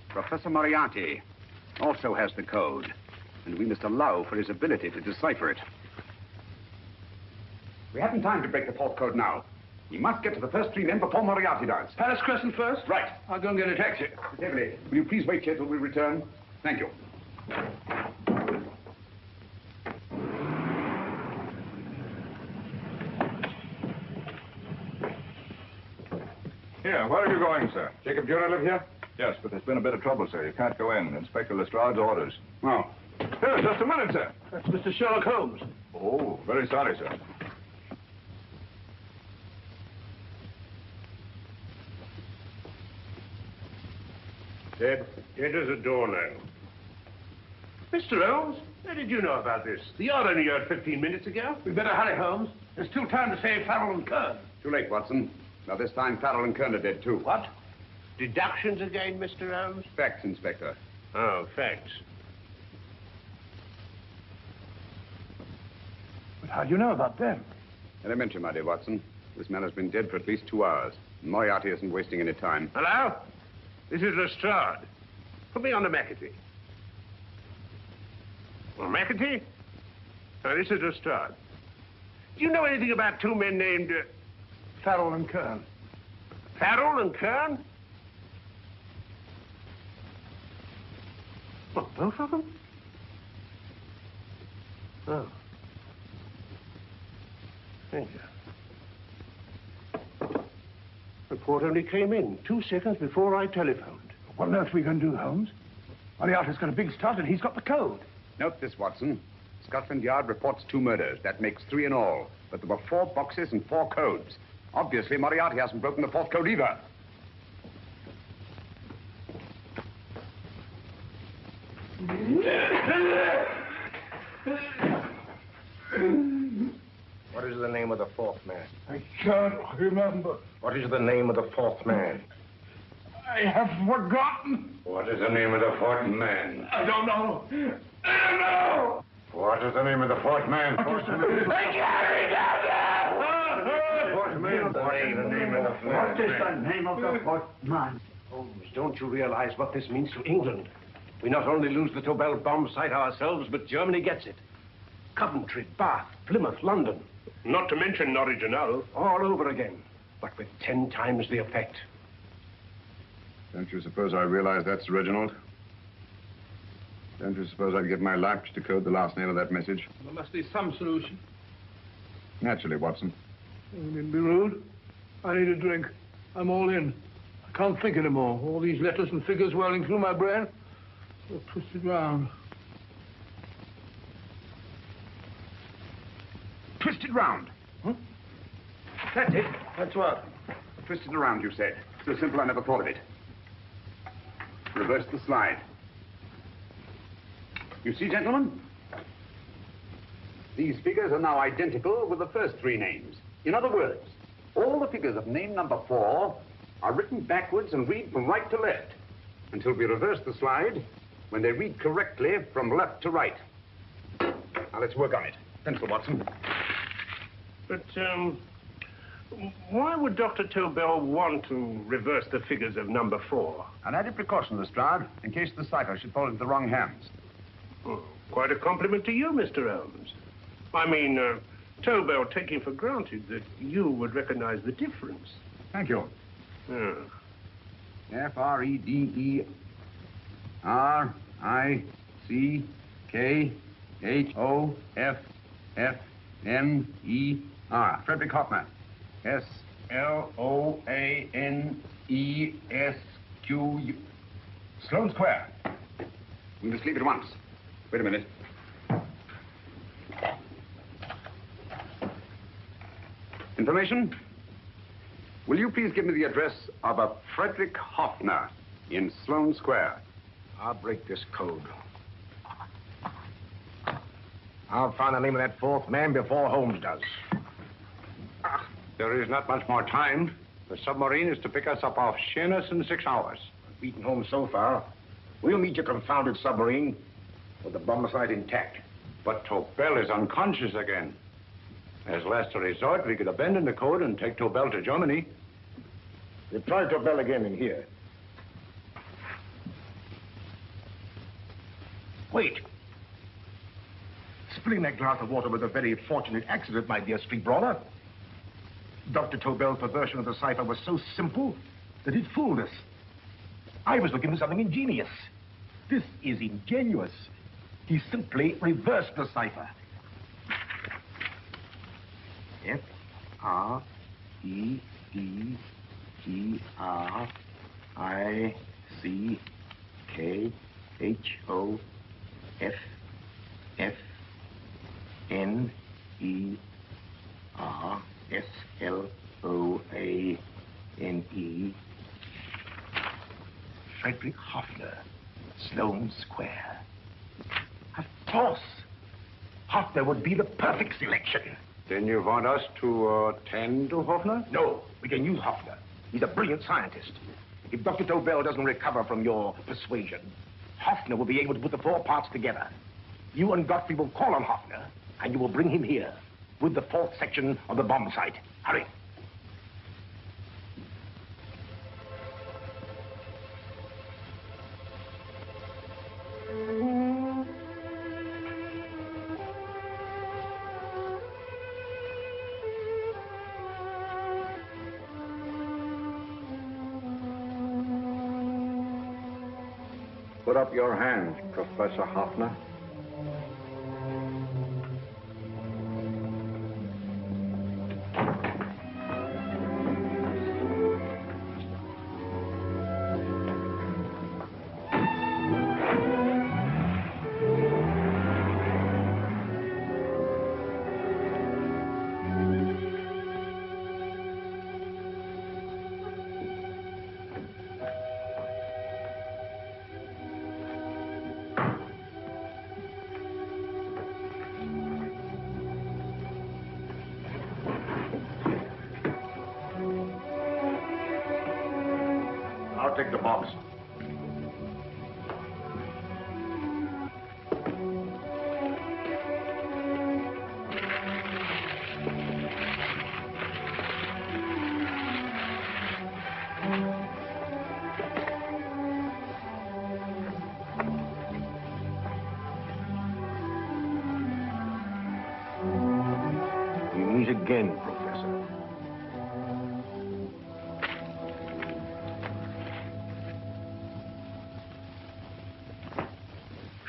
Professor Moriarty also has the code, and we must allow for his ability to decipher it. We haven't time to break the 4th code now. We must get to the first 3 men before Moriarty does. Palace Crescent first? Right. I'll go and get a taxi. Miss Everly, will you please wait here till we return? Thank you. Here, where are you going, sir? Jacob Dura live here? Yes, but there's been a bit of trouble, sir. You can't go in. Inspector Lestrade's orders. Oh. Here, just a minute, sir. That's Mr. Sherlock Holmes. Oh, very sorry, sir. Dead as a doornail. Mr. Holmes, how did you know about this? The yard only heard 15 minutes ago. We'd better hurry, Holmes. There's still time to save Farrell and Kern. Too late, Watson. Now, this time, Farrell and Kern are dead, too. What? Deductions again, Mr. Holmes? Facts, Inspector. Oh, facts. But how do you know about them? Elementary, my dear Watson. This man has been dead for at least 2 hours. Moriarty isn't wasting any time. Hello? This is Lestrade. Put me on to McAtee. Well, McAtee? Oh, this is Lestrade. Do you know anything about 2 men named... Farrell and Kern. Farrell and Kern? What, both of them? Oh. Thank you. Report only came in 2 seconds before I telephoned. What on earth are we going to do, Holmes? Moriarty's got a big start and he's got the code. Note this, Watson. Scotland Yard reports 2 murders. That makes 3 in all. But there were 4 boxes and 4 codes. Obviously, Moriarty hasn't broken the 4th code either. What is the name of the 4th man? I can't remember. What is the name of the 4th man? I have forgotten. What is the name of the 4th man? I don't know. I don't know. What is the name of the 4th man? I can't remember. What is the name of the 4th man? Holmes, don't you realize what this means to England? We not only lose the Tobel bomb site ourselves, but Germany gets it. Coventry, Bath, Plymouth, London. Not to mention Norwich and Hull. All over again, but with 10 times the effect. Don't you suppose I realize that's Reginald? Don't you suppose I'd give my life to decode the last name of that message? There must be some solution. Naturally, Watson. You needn't be rude. I need a drink. I'm all in. I can't think anymore. All these letters and figures whirling through my brain. They're twisted round. Twisted round. Huh? That's it. That's what? Twisted around, you said. So simple, I never thought of it. Reverse the slide. You see, gentlemen? These figures are now identical with the first 3 names. In other words, all the figures of name number 4 are written backwards and read from right to left until we reverse the slide when they read correctly from left to right. Now, let's work on it. Pencil, Watson. But, why would Dr. Tobel want to reverse the figures of number 4? An added precaution, Lestrade, in case the cipher should fall into the wrong hands. Oh. Quite a compliment to you, Mr. Holmes. I mean, Tobel taking for granted that you would recognize the difference. Thank you. Yeah. Frederick-Hoffner. Frederick Hoffner. S-L-O-A-N-E-S-Q-U. Sloane Square. We must leave at once. Wait a minute. Information? Will you please give me the address of a Frederick Hoffner in Sloane Square? I'll break this code. I'll find the name of that fourth man before Holmes does. There is not much more time. The submarine is to pick us up off Sheerness in 6 hours. Beaten Holmes so far. We'll meet your confounded submarine with the bomb site intact. But Tobel is unconscious again. As last resort, we could abandon the code and take Tobel to Germany. We'll try Tobel again in here. Wait. Spilling that glass of water was a very fortunate accident, my dear street brawler. Dr. Tobel's perversion of the cipher was so simple that it fooled us. I was looking for something ingenious. This is ingenious. He simply reversed the cipher. F-R-E-D-R-I-C-K-H-O-F-F-N-E-R-S-L-O-A-N-E. Frederick Hoffner, Sloane Square. Of course. Hoffner would be the perfect selection. Then you want us to tend to Hoffner? No, we can use Hoffner. He's a brilliant scientist. If Dr. Tobel doesn't recover from your persuasion, Hoffner will be able to put the 4 parts together. You and Godfrey will call on Hoffner, and you will bring him here with the 4th section of the bomb site. Hurry. Put up your hand, Professor Hoffner. I'll take the box. We meet again, Professor.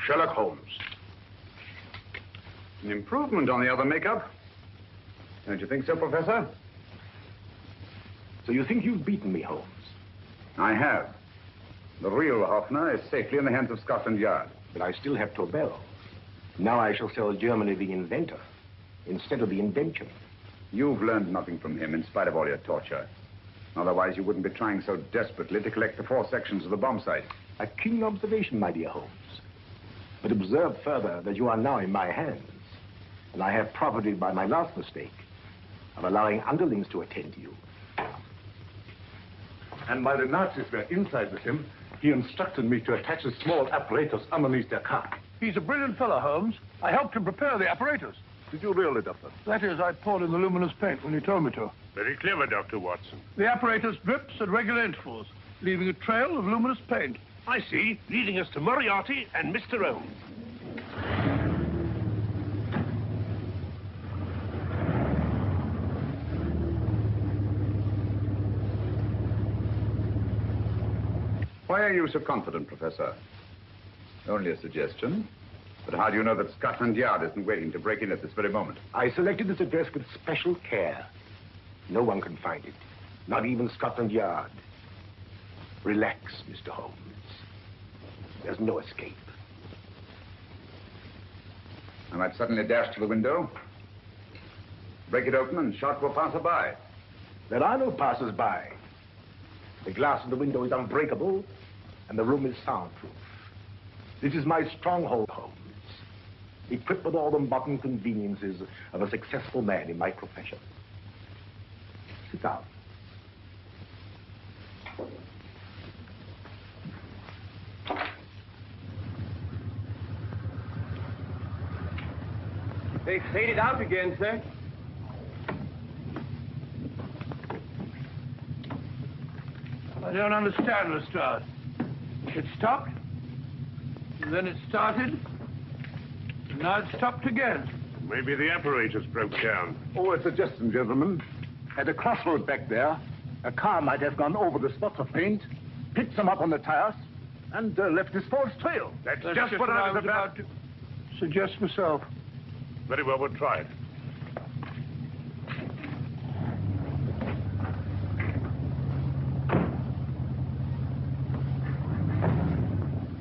Sherlock Holmes. An improvement on the other makeup. Don't you think so, Professor? So you think you've beaten me, Holmes? I have. The real Hoffner is safely in the hands of Scotland Yard. But I still have Tobel. Now I shall sell Germany the inventor instead of the invention. You've learned nothing from him in spite of all your torture. Otherwise, you wouldn't be trying so desperately to collect the 4 sections of the bomb site. A keen observation, my dear Holmes. But observe further that you are now in my hands, and I have profited by my last mistake of allowing underlings to attend to you. And while the Nazis were inside with him, he instructed me to attach a small apparatus underneath their car. He's a brilliant fellow, Holmes. I helped him prepare the apparatus. Did you really, Doctor? That is, I poured in the luminous paint when you told me to. Very clever, Dr. Watson. The apparatus drips at regular intervals, leaving a trail of luminous paint. I see, leading us to Moriarty and Mr. Holmes. Why are you so confident, Professor? Only a suggestion. But how do you know that Scotland Yard isn't waiting to break in at this very moment? I selected this address with special care. No one can find it. Not even Scotland Yard. Relax, Mr. Holmes. There's no escape. I might suddenly dash to the window, break it open, and shout to a passerby. There are no passers-by. The glass of the window is unbreakable, and the room is soundproof. This is my stronghold, Holmes. Equipped with all the modern conveniences of a successful man in my profession. Sit down. They faded out again, sir. I don't understand, Lestrade. It stopped, and then it started, and now it stopped again. Maybe the apparatus broke down. Oh, a suggestion, gentlemen. At a crossroad back there, a car might have gone over the spots of paint, picked them up on the tires, and left this false trail. That's just what I was about to suggest myself. Very well, we'll try it.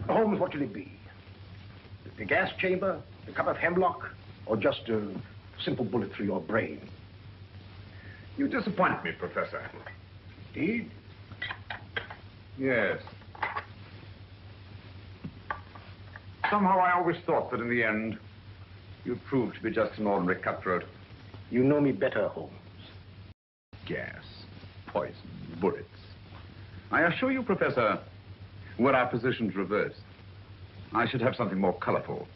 Holmes, what should it be? The gas chamber, a cup of hemlock, or just a simple bullet through your brain? You disappoint me, Professor. Indeed? Yes. Somehow I always thought that in the end, you'd prove to be just an ordinary cutthroat. You know me better, Holmes. Gas, poison, bullets. I assure you, Professor, were our positions reversed, I should have something more colorful,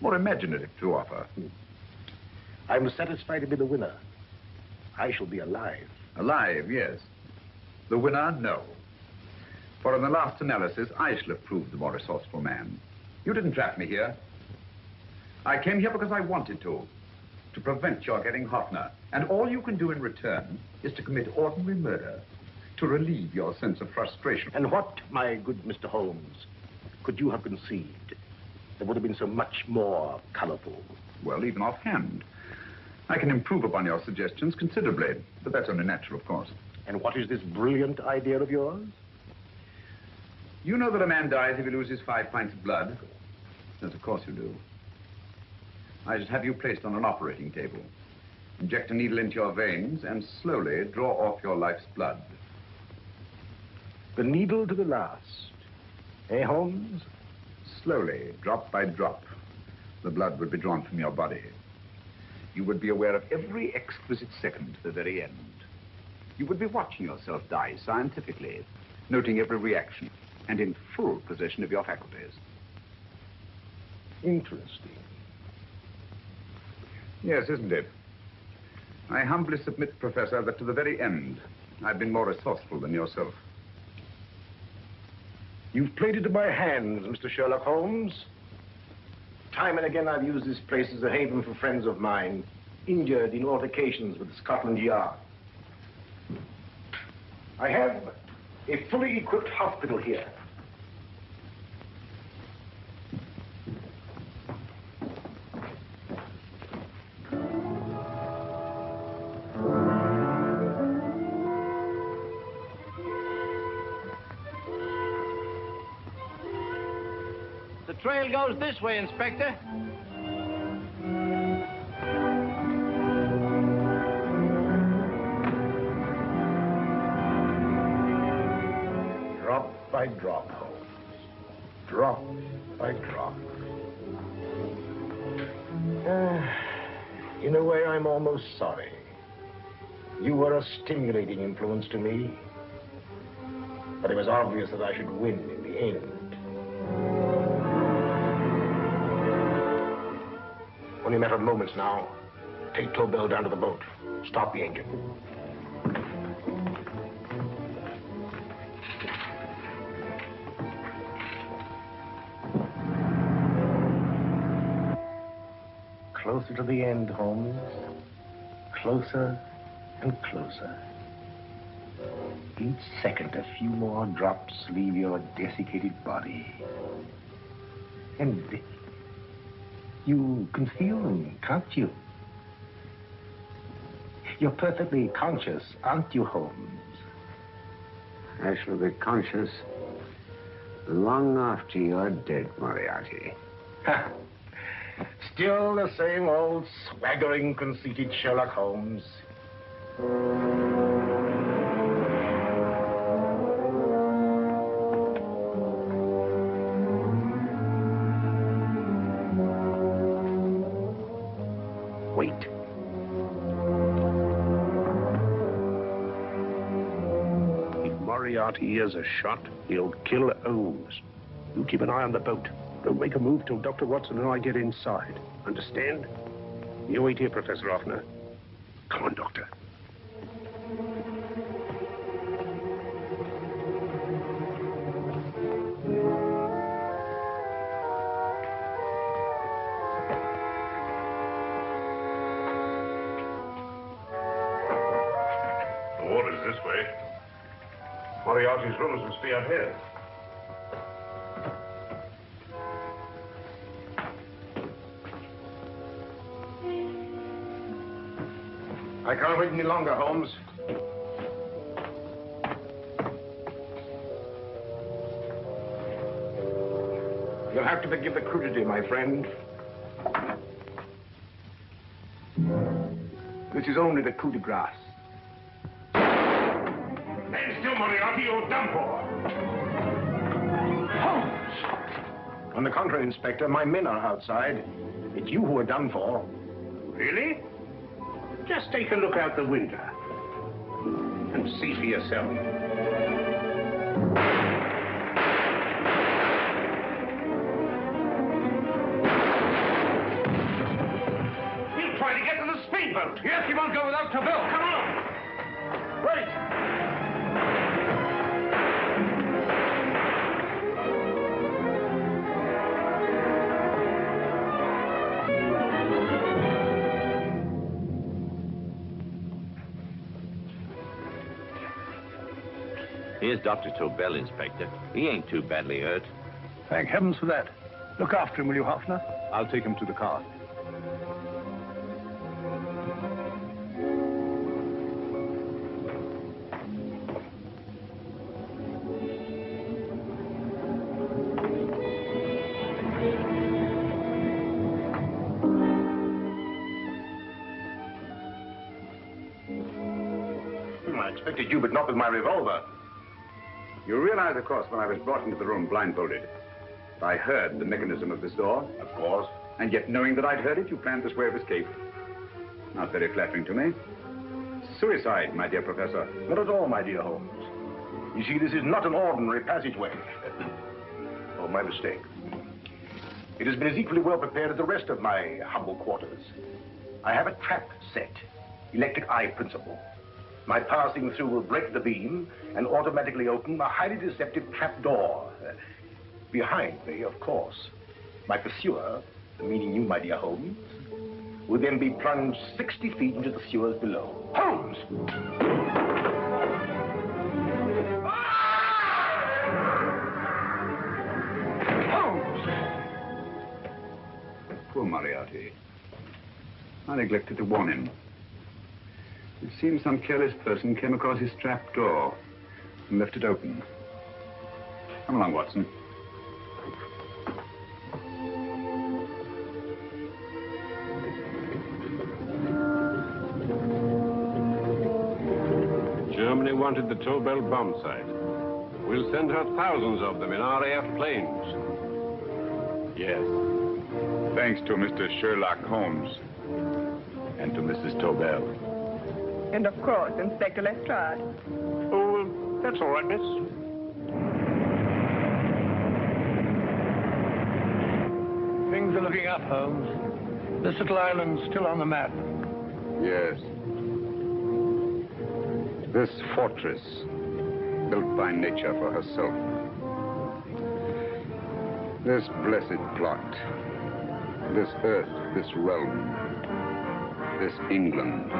more imaginative to offer. I'm satisfied to be the winner. I shall be alive. Alive, yes. The winner, no. For in the last analysis, I shall have proved the more resourceful man. You didn't trap me here. I came here because I wanted to prevent your getting Hoffner. And all you can do in return is to commit ordinary murder, to relieve your sense of frustration. And what, my good Mr. Holmes, could you have conceived that would have been so much more colorful? Well, even offhand, I can improve upon your suggestions considerably, but that's only natural, of course. And what is this brilliant idea of yours? You know that a man dies if he loses 5 pints of blood? Yes, of course you do. I should have you placed on an operating table, inject a needle into your veins, and slowly draw off your life's blood. The needle to the last. Eh, Holmes? Slowly, drop by drop, the blood would be drawn from your body. You would be aware of every exquisite second to the very end. You would be watching yourself die scientifically, noting every reaction, and in full possession of your faculties. Interesting. Yes, isn't it? I humbly submit, Professor, that to the very end, I've been more resourceful than yourself. You've played into my hands, Mr. Sherlock Holmes. Time and again, I've used this place as a haven for friends of mine, injured in altercations with Scotland Yard. I have a fully equipped hospital here. The trail goes this way, Inspector. Drop by drop, Holmes. Drop by drop. In a way, I'm almost sorry. You were a stimulating influence to me. But it was obvious that I should win in the end. Only a matter of moments now. Take Tobel down to the boat. Stop the engine. Closer to the end, Holmes. Closer and closer. Each second, a few more drops leave your desiccated body. And you can feel them, can't you? You're perfectly conscious, aren't you, Holmes? I shall be conscious long after you're dead, Moriarty. Ha! Still the same old swaggering, conceited Sherlock Holmes. Wait. If Moriarty hears a shot, he'll kill Holmes. You keep an eye on the boat. Don't make a move till Dr. Watson and I get inside. Understand? You wait here, Professor Offner. Come on, Doctor. The water's this way. Moriarty's rooms must be out here. I can't wait any longer, Holmes. You'll have to forgive the crudity, my friend. This is only the coup de grace. Stand still, Moriarty, you're done for. Holmes! On the contrary, Inspector, my men are outside. It's you who are done for. Really? Just take a look out the window and see for yourself. He'll try to get to the speedboat. Yes, he won't go without Tobel. Come on. Wait. Here's Dr. Tobel, Inspector. He ain't too badly hurt. Thank heavens for that. Look after him, will you, Hoffner? I'll take him to the car. I expected you, but not with my revolver. You realize, of course, when I was brought into the room blindfolded, I heard the mechanism of this door. Of course. And yet, knowing that I'd heard it, you planned this way of escape. Not very flattering to me. Suicide, my dear Professor. Not at all, my dear Holmes. You see, this is not an ordinary passageway. Oh, my mistake. It has been as equally well prepared as the rest of my humble quarters. I have a trap set, electric eye principle. My passing through will break the beam and automatically open a highly deceptive trap door. Behind me, of course, my pursuer, meaning you, my dear Holmes, will then be plunged 60 feet into the sewers below. Holmes! Holmes! Poor Moriarty. I neglected to warn him. It seems some careless person came across his trap door and left it open. Come along, Watson. Germany wanted the Tobel bomb site. We'll send her thousands of them in RAF planes. Yes. Thanks to Mr. Sherlock Holmes and to Mrs. Tobel. And of course, Inspector Lestrade. Oh, that's all right, miss. Things are looking up, Holmes. This little island's still on the map. Yes. This fortress, built by nature for herself. This blessed plot. This earth, this realm. This England.